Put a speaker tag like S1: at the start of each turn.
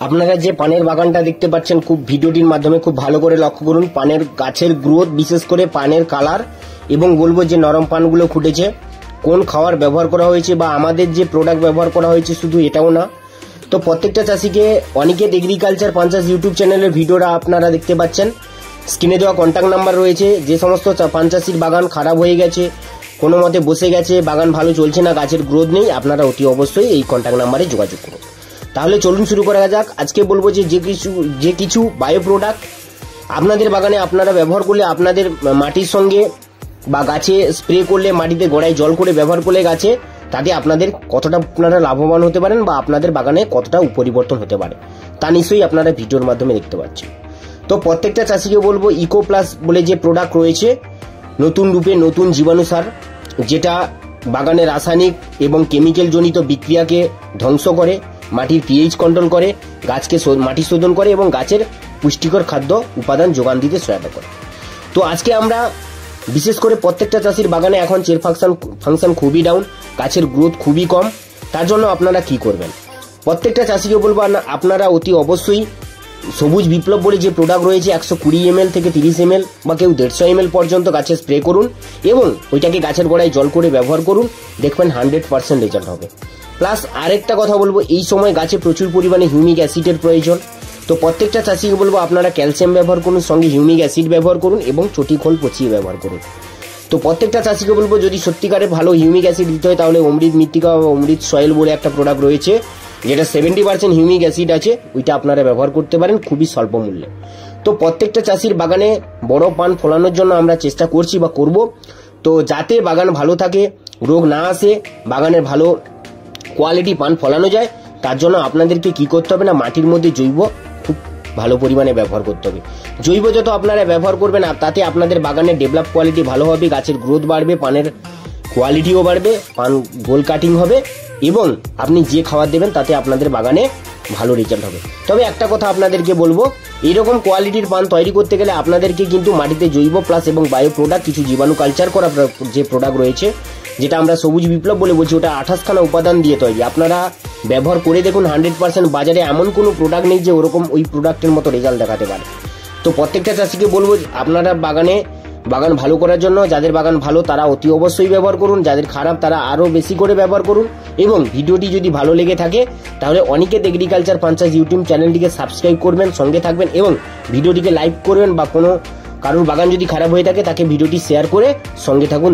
S1: আপনারা যে পানের বাগানটা দেখতে পাচ্ছেন খুব ভিডিওটির মাধ্যমে খুব ভালো করে লক্ষ্য করুন। পানের গাছের গ্রোথ, বিশেষ করে পানের কালার, এবং বলবো যে নরম পানগুলো ফুটেছে, কোন খাওয়ার ব্যবহার করা হয়েছে বা আমাদের যে প্রোডাক্ট ব্যবহার করা হয়েছে শুধু এটাও না। তো প্রত্যেকটা চাষিকে অনিকেত এগ্রিকালচার পান চাষ ইউটিউব চ্যানেলের ভিডিওটা আপনারা দেখতে পাচ্ছেন। স্ক্রিনে দেওয়া কন্ট্যাক্ট নাম্বার রয়েছে। যে সমস্ত পান চাষির বাগান খারাপ হয়ে গেছে, কোনো মতে বসে গেছে, বাগান ভালো চলছে না, গাছের গ্রোথ নেই, আপনারা অতি অবশ্যই এই কন্ট্যাক্ট নাম্বারে যোগাযোগ করুন। তাহলে চলুন শুরু করা যাক। আজকে বলবো যে কিছু বায়ো প্রোডাক্ট আপনাদের বাগানে আপনারা ব্যবহার করলে আপনাদের মাটির সঙ্গে বা গাছে স্প্রে করলে, মাটিতে গোড়ায় জল করে ব্যবহার করলে গাছে, তাতে আপনাদের কতটা আপনারা লাভবান হতে পারেন বা আপনাদের বাগানে কতটা পরিবর্তন হতে পারে তা নিশ্চয়ই আপনারা ভিডিওর মাধ্যমে দেখতে পাচ্ছেন। তো প্রত্যেকটা চাষিকে বলবো ইকো প্লাস বলে যে প্রোডাক্ট রয়েছে, নতুন রূপে নতুন জীবাণু সার, যেটা বাগানের রাসায়নিক এবং কেমিক্যাল জনিত বিক্রিয়াকে ধ্বংস করে, মাটির পিএইচ কন্ট্রোল করে, গাছকে মাটি শোধন করে এবং গাছের পুষ্টিকর খাদ্য উপাদান যোগান দিতে সহায়তা করে। তো আজকে আমরা বিশেষ করে প্রত্যেকটা চাষির বাগানে এখন চের ফাংশন খুবই ডাউন, গাছের গ্রোথ খুবই কম। তার জন্য আপনারা কি করবেন? প্রত্যেকটা চাষিকে বলবো আপনারা অতি অবশ্যই সবুজ বিপ্লব বলে যে প্রোডাক্ট রয়েছে 120 ml থেকে 30 ml বা কেউ 150 ml পর্যন্ত গাছে স্প্রে করুন এবং ওইটাকে গাছের গোড়ায় জল করে ব্যবহার করুন, দেখবেন 100% রেজাল্ট হবে। প্লাস আরেকটা কথা বলবো, এই সময় গাছে প্রচুর পরিমাণে হিউমিক অ্যাসিডের প্রয়োজন। তো প্রত্যেকটা চাষিকে বলবো আপনারা ক্যালসিয়াম ব্যবহার করুন, সঙ্গে হিউমিক অ্যাসিড ব্যবহার করুন এবং চটি খোল পচিয়ে ব্যবহার করুন। তো প্রত্যেকটা চাষিকে বলবো যদি সত্যিকারে ভালো হিউমিক অ্যাসিড দিতে হয় তাহলে অমৃত মৃত্তিকা বা অমৃত সয়েল বলে একটা প্রোডাক্ট রয়েছে, যেটা 70% হিউমিক অ্যাসিড আছে, ওইটা আপনারা ব্যবহার করতে পারেন খুবই স্বল্প মূল্যে। তো প্রত্যেকটা চাষির বাগানে বড় পান ফলানোর জন্য আমরা চেষ্টা করছি বা করব। তো যাতে বাগান ভালো থাকে, রোগ না আসে, বাগানের ভালো কোয়ালিটি পান ফলানো যায়, তার জন্য আপনাদেরকে কি করতে হবে না, মাটির মধ্যে জৈব খুব ভালো পরিমাণে ব্যবহার করতে হবে। জৈব যত আপনারা ব্যবহার করবেন তাতে আপনাদের বাগানের ডেভেলপ কোয়ালিটি ভালো হবে, গাছের গ্রোথ বাড়বে, পানের কোয়ালিটিও বাড়বে, পান গোল কাটিং হবে এবং আপনি যে খাবার দেবেন তাতে আপনাদের বাগানে ভালো রেজাল্ট হবে। তবে একটা কথা আপনাদেরকে বলবো, এইরকম কোয়ালিটির পান তৈরি করতে গেলে আপনাদেরকে কিন্তু মাটিতে জৈব প্লাস এবং বায়ো প্রোডাক্ট, কিছু জীবাণু কালচার করা যে প্রোডাক্ট রয়েছে, যেটা আমরা সবুজ বিপ্লব বলে বলছি, ওটা 28খানা উপাদান দিয়ে তৈরি। আপনারা ব্যবহার করে দেখুন, 100% বাজারে এমন কোনো প্রোডাক্ট নেই যে ওরকম ওই প্রোডাক্টের মতো রেজাল্ট দেখাতে পারে। তো প্রত্যেকটা চাষিকে বলবো আপনারা বাগান ভালো করার জন্য, যাদের বাগান ভালো তারা অতি অবশ্যই ব্যবহার করুন, যাদের খারাপ তারা আরও বেশি করে ব্যবহার করুন। এবং ভিডিওটি যদি ভালো লেগে থাকে তাহলে অনিকেত এগ্রিকালচার পান চাষ ইউটিউব চ্যানেলটিকে সাবস্ক্রাইব করবেন, সঙ্গে থাকবেন এবং ভিডিওটিকে লাইক করবেন, বা কোনো কারোর বাগান যদি খারাপ হয়ে থাকে তাকে ভিডিওটি শেয়ার করে সঙ্গে থাকুন।